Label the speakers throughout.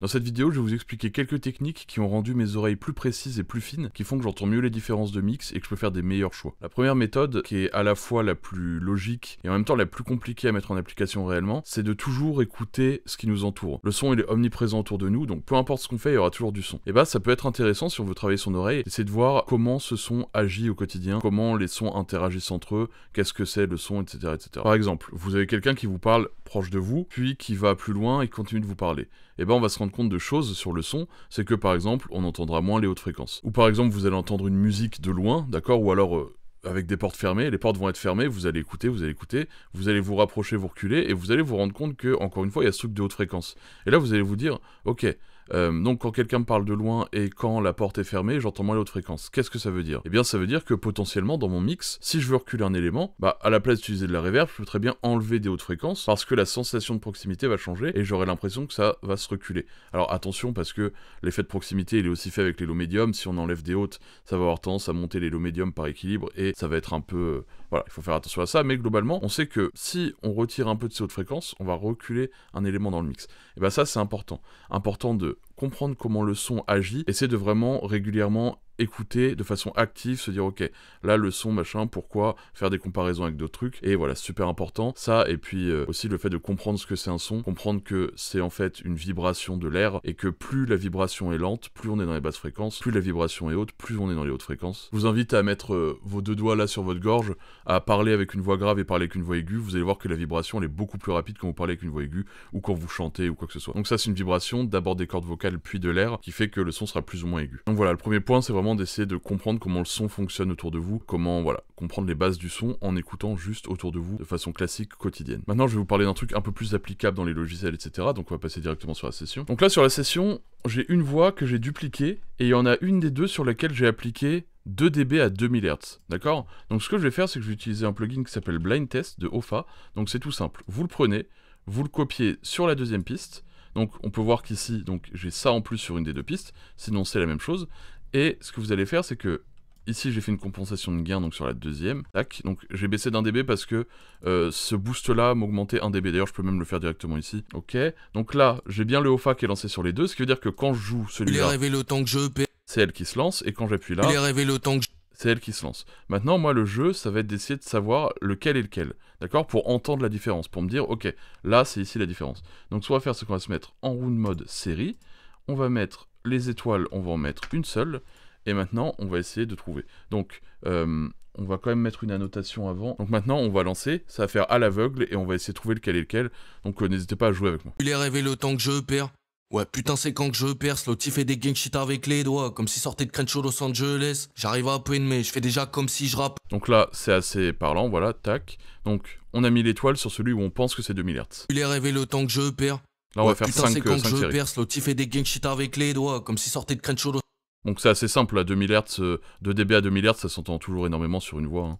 Speaker 1: Dans cette vidéo, je vais vous expliquer quelques techniques qui ont rendu mes oreilles plus précises et plus fines, qui font que j'entends mieux les différences de mix et que je peux faire des meilleurs choix. La première méthode, qui est à la fois la plus logique et en même temps la plus compliquée à mettre en application réellement, c'est de toujours écouter ce qui nous entoure. Le son, il est omniprésent autour de nous, donc peu importe ce qu'on fait, il y aura toujours du son. Et bah, ça peut être intéressant si on veut travailler son oreille, c'est de voir comment ce son agit au quotidien, comment les sons interagissent entre eux, qu'est-ce que c'est le son, etc., etc. Par exemple, vous avez quelqu'un qui vous parle proche de vous, puis qui va plus loin et continue de vous parler. Et ben on va se rendre compte de choses sur le son, c'est que par exemple, on entendra moins les hautes fréquences. Ou par exemple, vous allez entendre une musique de loin, d'accord, ou alors avec des portes fermées, les portes vont être fermées, vous allez écouter, vous allez vous rapprocher, vous reculer, et vous allez vous rendre compte que, encore une fois, il y a ce truc de haute fréquence. Et là, vous allez vous dire, ok, donc quand quelqu'un me parle de loin et quand la porte est fermée, j'entends moins les hautes fréquences. Qu'est-ce que ça veut dire? Eh bien ça veut dire que potentiellement dans mon mix, si je veux reculer un élément, bah à la place d'utiliser de la reverb, je peux très bien enlever des hautes fréquences parce que la sensation de proximité va changer et j'aurai l'impression que ça va se reculer. Alors attention parce que l'effet de proximité il est aussi fait avec les low médiums, si on enlève des hautes, ça va avoir tendance à monter les low médiums par équilibre et ça va être un peu... voilà, il faut faire attention à ça, mais globalement, on sait que si on retire un peu de ces hautes fréquences, on va reculer un élément dans le mix. Et bah ça c'est important. Important de comprendre comment le son agit, essayer de vraiment régulièrement écouter de façon active, se dire ok, là le son machin, pourquoi, faire des comparaisons avec d'autres trucs, et voilà, super important, ça, et puis aussi le fait de comprendre ce que c'est un son, comprendre que c'est en fait une vibration de l'air, et que plus la vibration est lente, plus on est dans les basses fréquences, plus la vibration est haute, plus on est dans les hautes fréquences. Je vous invite à mettre vos deux doigts là sur votre gorge, à parler avec une voix grave et parler avec une voix aiguë, vous allez voir que la vibration elle est beaucoup plus rapide quand vous parlez avec une voix aiguë, ou quand vous chantez, ou quoi que ce soit. Donc ça c'est une vibration, d'abord des cordes vocales, puis de l'air, qui fait que le son sera plus ou moins aigu. Donc voilà, le premier point c'est vraiment d'essayer de comprendre comment le son fonctionne autour de vous, comment, voilà, comprendre les bases du son en écoutant juste autour de vous de façon classique, quotidienne. Maintenant, je vais vous parler d'un truc un peu plus applicable dans les logiciels, etc. Donc on va passer directement sur la session. Donc là, sur la session, j'ai une voix que j'ai dupliquée, et il y en a une des deux sur laquelle j'ai appliqué 2 dB à 2000 Hz, d'accord? Donc ce que je vais faire, c'est que je vais utiliser un plugin qui s'appelle Blind Test de OFA. Donc c'est tout simple, vous le prenez, vous le copiez sur la deuxième piste. Donc on peut voir qu'ici, donc j'ai ça en plus sur une des deux pistes, sinon c'est la même chose. Et ce que vous allez faire, c'est que ici j'ai fait une compensation de gain donc sur la deuxième. Tac, donc j'ai baissé d'1 dB parce que ce boost là m'augmentait 1 dB. D'ailleurs je peux même le faire directement ici. Ok, donc là j'ai bien le OFA qui est lancé sur les deux, ce qui veut dire que quand je joue celui-là, c'est elle qui se lance, et quand j'appuie là, c'est elle qui se lance. Maintenant, moi, le jeu, ça va être d'essayer de savoir lequel est lequel, d'accord? Pour entendre la différence, pour me dire, ok, là, c'est ici la différence. Donc, ce qu'on va faire, c'est qu'on va se mettre en round mode série, on va mettre les étoiles, on va en mettre une seule, et maintenant, on va essayer de trouver. Donc, on va quand même mettre une annotation avant. Donc maintenant, on va lancer, ça va faire à l'aveugle, et on va essayer de trouver lequel est lequel. Donc, n'hésitez pas à jouer avec moi.
Speaker 2: Il est rêvé le temps que je perds. Ouais, putain, c'est quand que je perce, l'autre il fait des gang shit avec les doigts, comme s'il sortait de Crenshaw Los Angeles. J'arrive à peine, mais je fais déjà comme si je rappe.
Speaker 1: Donc là, c'est assez parlant, voilà, tac. Donc, on a mis l'étoile sur celui où on pense que c'est 2000 Hz.
Speaker 2: Il est rêvé le temps que je perds.
Speaker 1: Là, on va faire
Speaker 2: putain,
Speaker 1: 5
Speaker 2: c'est quand que je
Speaker 1: séries.
Speaker 2: perce, l'autre il fait des gang shit avec les doigts, comme s'il sortait de Crenshaw Los...
Speaker 1: Donc c'est assez simple, là, 2000 Hz, 2 dB à 2000 Hz, ça s'entend toujours énormément sur une voix. Hein.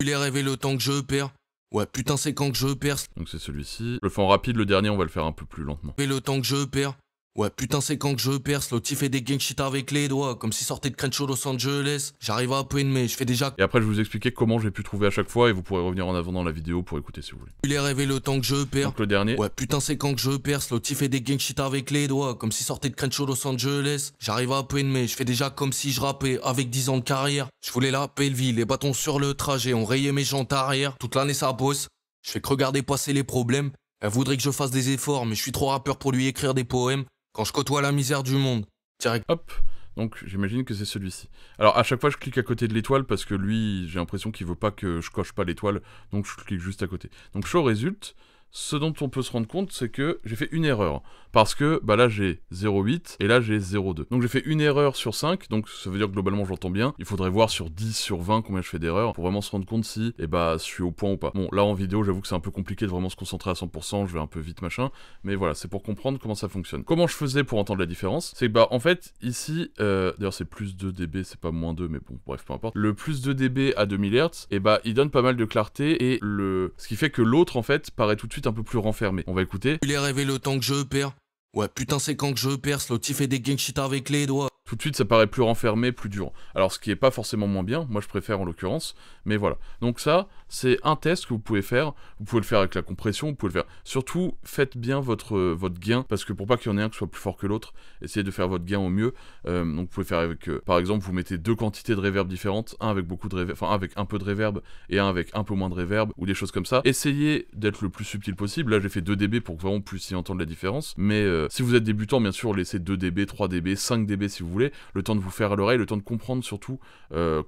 Speaker 2: Il est rêvé le temps que je perds. Ouais, putain, c'est quand que je perce.
Speaker 1: Donc c'est celui-ci. Je le fais en rapide, le dernier, on va le faire un peu plus lentement.
Speaker 2: Et le temps que je perds. Ouais, putain, c'est quand que je perce, l'autre il fait des gang shit avec les doigts, comme s'il sortait de Crenshaw Los Angeles. J'arrive à peine, mais je fais déjà...
Speaker 1: Et après, je vais vous expliquer comment j'ai pu trouver à chaque fois, et vous pourrez revenir en avant dans la vidéo pour écouter si vous voulez.
Speaker 2: Il est rêvé le temps que je perds.
Speaker 1: Donc le dernier.
Speaker 2: Ouais, putain, c'est quand que je perce, l'autre il fait des gang shit avec les doigts, comme s'il sortait de Crenshaw Los Angeles. J'arrive à peine, mais je fais déjà comme si je rappais, avec 10 ans de carrière. Je voulais la vie, les bâtons sur le trajet, on rayait mes jantes arrière. Toute l'année ça bosse. Je fais que regarder passer les problèmes. Elle voudrait que je fasse des efforts, mais je suis trop rappeur pour lui écrire des poèmes. Quand je côtoie la misère du monde, direct.
Speaker 1: Hop, donc j'imagine que c'est celui-ci. Alors à chaque fois je clique à côté de l'étoile parce que lui, j'ai l'impression qu'il veut pas que je coche pas l'étoile, donc je clique juste à côté. Donc show résulte, ce dont on peut se rendre compte, c'est que j'ai fait une erreur. Parce que, bah là j'ai 0,8 et là j'ai 0,2. Donc j'ai fait une erreur sur 5, donc ça veut dire que globalement j'entends bien. Il faudrait voir sur 10, sur 20 combien je fais d'erreurs pour vraiment se rendre compte si, je suis au point ou pas. Bon, là en vidéo, j'avoue que c'est un peu compliqué de vraiment se concentrer à 100%, je vais un peu vite machin, mais voilà, c'est pour comprendre comment ça fonctionne. Comment je faisais pour entendre la différence? C'est que bah en fait, ici, d'ailleurs c'est plus 2 dB, c'est pas moins 2, mais bon, bref, peu importe. Le plus 2 dB à 2000 Hz, et bah il donne pas mal de clarté, et ce qui fait que l'autre en fait paraît tout de suite un peu plus renfermé. On va écouter.
Speaker 2: Il est rêvé le temps que je perds. Ouais, putain, c'est quand que je perce, l'autre il fait des gang shit avec les doigts.
Speaker 1: tout de suite ça paraît plus renfermé, plus dur. Alors ce qui est pas forcément moins bien, moi je préfère en l'occurrence, mais voilà. Donc ça, c'est un test que vous pouvez faire, vous pouvez le faire avec la compression, vous pouvez le faire. Surtout, faites bien votre gain, parce que pour pas qu'il y en ait un qui soit plus fort que l'autre, essayez de faire votre gain au mieux. Donc vous pouvez faire avec, par exemple, vous mettez 2 quantités de reverb différentes, un avec beaucoup de reverb, enfin avec un peu de reverb et un avec un peu moins de reverb, ou des choses comme ça. Essayez d'être le plus subtil possible. Là j'ai fait 2 dB pour que vraiment puissiez entendre la différence, mais si vous êtes débutant, bien sûr, laissez 2 dB, 3 dB, 5 dB si vous voulez, le temps de vous faire à l'oreille, le temps de comprendre surtout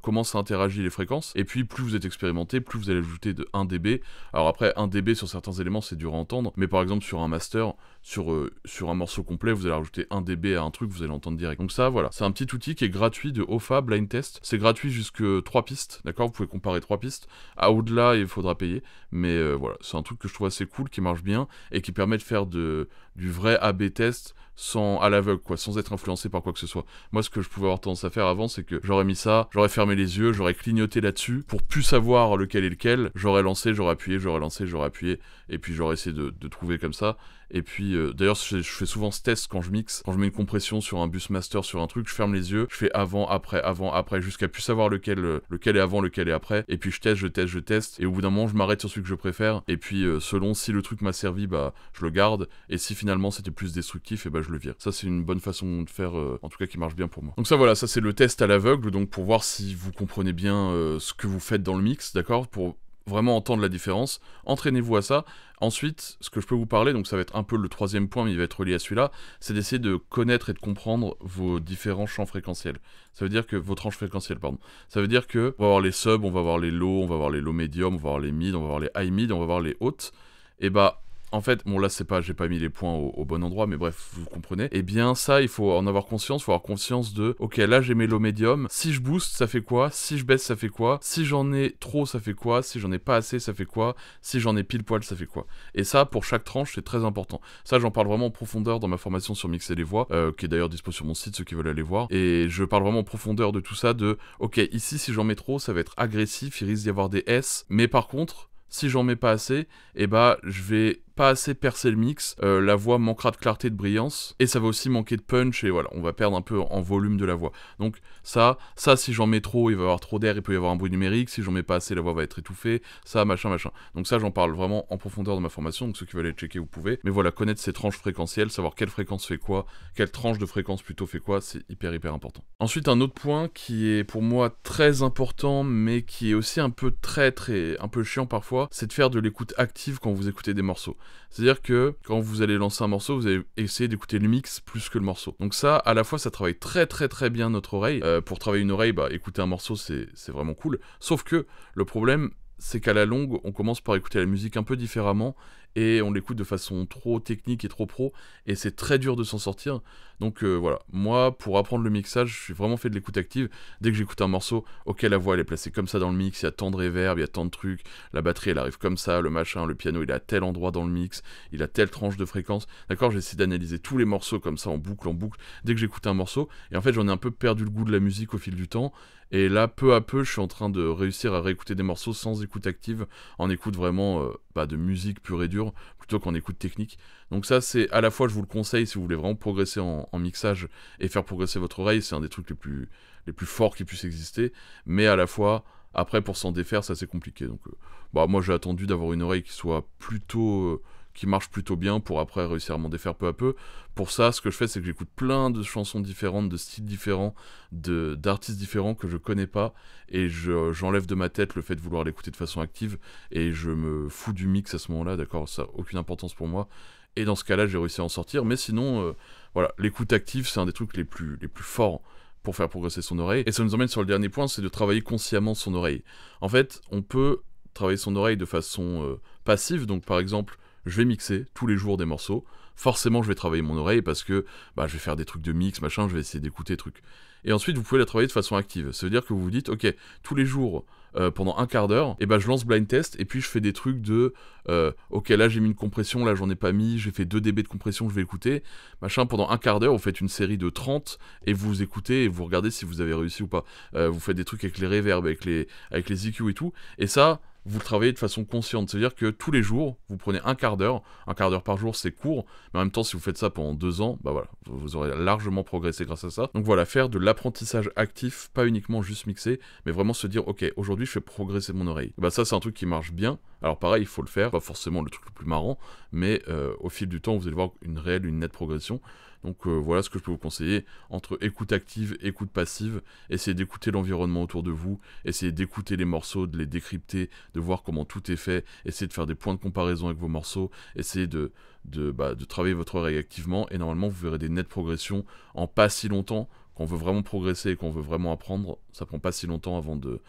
Speaker 1: comment ça interagit les fréquences, et puis plus vous êtes expérimenté, plus vous allez ajouter de 1 dB. Alors après, 1 dB sur certains éléments c'est dur à entendre, mais par exemple sur un master, sur un morceau complet, vous allez rajouter 1 dB à un truc, vous allez entendre direct. Donc ça, voilà, c'est un petit outil qui est gratuit de OFA Blind Test, c'est gratuit jusque 3 pistes, d'accord, vous pouvez comparer 3 pistes, à au-delà il faudra payer, mais voilà, c'est un truc que je trouve assez cool, qui marche bien, et qui permet de faire du vrai AB test à l'aveugle, quoi, sans être influencé par quoi que ce soit. Moi, ce que je pouvais avoir tendance à faire avant, c'est que j'aurais mis ça, j'aurais fermé les yeux, j'aurais clignoté là-dessus, pour plus savoir lequel est lequel, j'aurais lancé, j'aurais appuyé, j'aurais lancé, j'aurais appuyé, et puis j'aurais essayé de trouver comme ça. Et puis, d'ailleurs, je fais souvent ce test quand je mixe, quand je mets une compression sur un bus master, sur un truc, je ferme les yeux, je fais avant, après, jusqu'à plus savoir lequel est avant, lequel est après, et puis je teste, et au bout d'un moment, je m'arrête sur celui que je préfère, et puis selon si le truc m'a servi, bah, je le garde, et si finalement c'était plus destructif, et bah, je le vire. Ça, c'est une bonne façon de faire, en tout cas, qui marche bien pour moi. Donc ça, voilà, ça c'est le test à l'aveugle, donc pour voir si vous comprenez bien ce que vous faites dans le mix, d'accord, pour vraiment entendre la différence, entraînez-vous à ça. Ensuite, ce que je peux vous parler, donc ça va être un peu le 3e point, mais il va être relié à celui-là, c'est d'essayer de connaître et de comprendre vos différents champs fréquentiels. Ça veut dire que, vos tranches fréquentielles, pardon. Ça veut dire que, on va avoir les subs, on va avoir les low, on va avoir les low medium, on va avoir les mid, on va avoir les high mid, on va avoir les hautes, et bah, en fait, bon là j'ai pas mis les points au bon endroit, mais bref, vous comprenez. Et bien ça, il faut en avoir conscience, il faut avoir conscience de, ok, là j'ai mes low medium, si je booste, ça fait quoi? Si je baisse, ça fait quoi? Si j'en ai trop, ça fait quoi? Si j'en ai pas assez, ça fait quoi? Si j'en ai pile poil, ça fait quoi? Et ça, pour chaque tranche, c'est très important. Ça, j'en parle vraiment en profondeur dans ma formation sur mixer les voix, qui est d'ailleurs dispo sur mon site, ceux qui veulent aller voir. Et je parle vraiment en profondeur de tout ça, de, ok, ici, si j'en mets trop, ça va être agressif, il risque d'y avoir des S, mais par contre, si j'en mets pas assez, et bah, je vais pas assez percer le mix, la voix manquera de clarté et de brillance, et ça va aussi manquer de punch, et voilà, on va perdre un peu en volume de la voix. Donc ça si j'en mets trop, il va y avoir trop d'air, il peut y avoir un bruit numérique, si j'en mets pas assez, la voix va être étouffée, ça, machin. Donc ça, j'en parle vraiment en profondeur dans ma formation, donc ceux qui veulent aller checker, vous pouvez. Mais voilà, connaître ces tranches fréquentielles, savoir quelle fréquence fait quoi, quelle tranche de fréquence plutôt fait quoi, c'est hyper important. Ensuite, un autre point qui est pour moi très important, mais qui est aussi un peu un peu chiant parfois, c'est de faire de l'écoute active quand vous écoutez des morceaux. C'est-à-dire que quand vous allez lancer un morceau, vous allez essayer d'écouter le mix plus que le morceau. Donc ça, à la fois, ça travaille très bien notre oreille. Pour travailler une oreille, bah, écouter un morceau, c'est vraiment cool. Sauf que le problème, c'est qu'à la longue, on commence par écouter la musique un peu différemment, et on l'écoute de façon trop technique et trop pro, et c'est très dur de s'en sortir. Donc voilà, moi, pour apprendre le mixage, je suis vraiment fait de l'écoute active. Dès que j'écoute un morceau, ok, la voix elle est placée comme ça dans le mix, il y a tant de reverb, il y a tant de trucs, la batterie elle arrive comme ça, le machin, le piano il est à tel endroit dans le mix, il a telle tranche de fréquence, d'accord, j'essaie d'analyser tous les morceaux comme ça en boucle, dès que j'écoute un morceau, et en fait j'en ai un peu perdu le goût de la musique au fil du temps, et là, peu à peu, je suis en train de réussir à réécouter des morceaux sans écoute active, en écoute vraiment de musique pure et dure, plutôt qu'en écoute technique. Donc ça, c'est à la fois, je vous le conseille, si vous voulez vraiment progresser en mixage et faire progresser votre oreille, c'est un des trucs les plus forts qui puissent exister, mais à la fois, après, pour s'en défaire, ça c'est compliqué. Donc moi, j'ai attendu d'avoir une oreille qui soit plutôt... qui marche plutôt bien pour après réussir à m'en défaire peu à peu. Pour ça, ce que je fais, c'est que j'écoute plein de chansons différentes, de styles différents, d'artistes différents que je connais pas, et j'enlève de ma tête le fait de vouloir l'écouter de façon active, et je me fous du mix à ce moment-là, d'accord, ça n'a aucune importance pour moi, et dans ce cas-là, j'ai réussi à en sortir, mais sinon, voilà, l'écoute active, c'est un des trucs les plus forts pour faire progresser son oreille, et ça nous emmène sur le dernier point, c'est de travailler consciemment son oreille. En fait, on peut travailler son oreille de façon passive, donc par exemple, je vais mixer tous les jours des morceaux, forcément je vais travailler mon oreille parce que je vais faire des trucs de mix, machin, je vais essayer d'écouter des trucs. Et ensuite vous pouvez la travailler de façon active, ça veut dire que vous vous dites, ok, tous les jours, pendant un quart d'heure, et je lance blind test, et puis je fais des trucs de, ok là j'ai mis une compression, là j'en ai pas mis, j'ai fait 2 dB de compression, je vais écouter, machin, pendant un quart d'heure, vous faites une série de 30, et vous écoutez, et vous regardez si vous avez réussi ou pas. Vous faites des trucs avec les reverbs, avec les EQ et tout, et ça... vous le travaillez de façon consciente. C'est-à-dire que tous les jours, vous prenez un quart d'heure par jour, c'est court, mais en même temps, si vous faites ça pendant 2 ans, bah voilà, vous aurez largement progressé grâce à ça. Donc voilà, faire de l'apprentissage actif, pas uniquement juste mixer, mais vraiment se dire, ok, aujourd'hui, je fais progresser mon oreille. Bah ça, c'est un truc qui marche bien. Alors pareil, il faut le faire, pas forcément le truc le plus marrant, mais au fil du temps, vous allez voir une nette progression. Donc voilà ce que je peux vous conseiller, entre écoute active, écoute passive, essayez d'écouter l'environnement autour de vous, essayez d'écouter les morceaux, de les décrypter, de voir comment tout est fait, essayez de faire des points de comparaison avec vos morceaux, essayez de travailler votre oreille activement, et normalement vous verrez des nettes progressions en pas si longtemps. Quand on veut vraiment progresser et qu'on veut vraiment apprendre, ça prend pas si longtemps avant de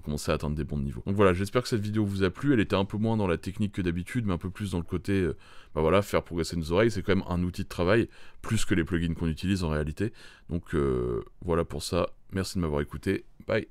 Speaker 1: commencer à atteindre des bons niveaux. Donc voilà, j'espère que cette vidéo vous a plu. Elle était un peu moins dans la technique que d'habitude, mais un peu plus dans le côté, voilà, faire progresser nos oreilles. C'est quand même un outil de travail, plus que les plugins qu'on utilise en réalité. Donc voilà pour ça. Merci de m'avoir écouté. Bye.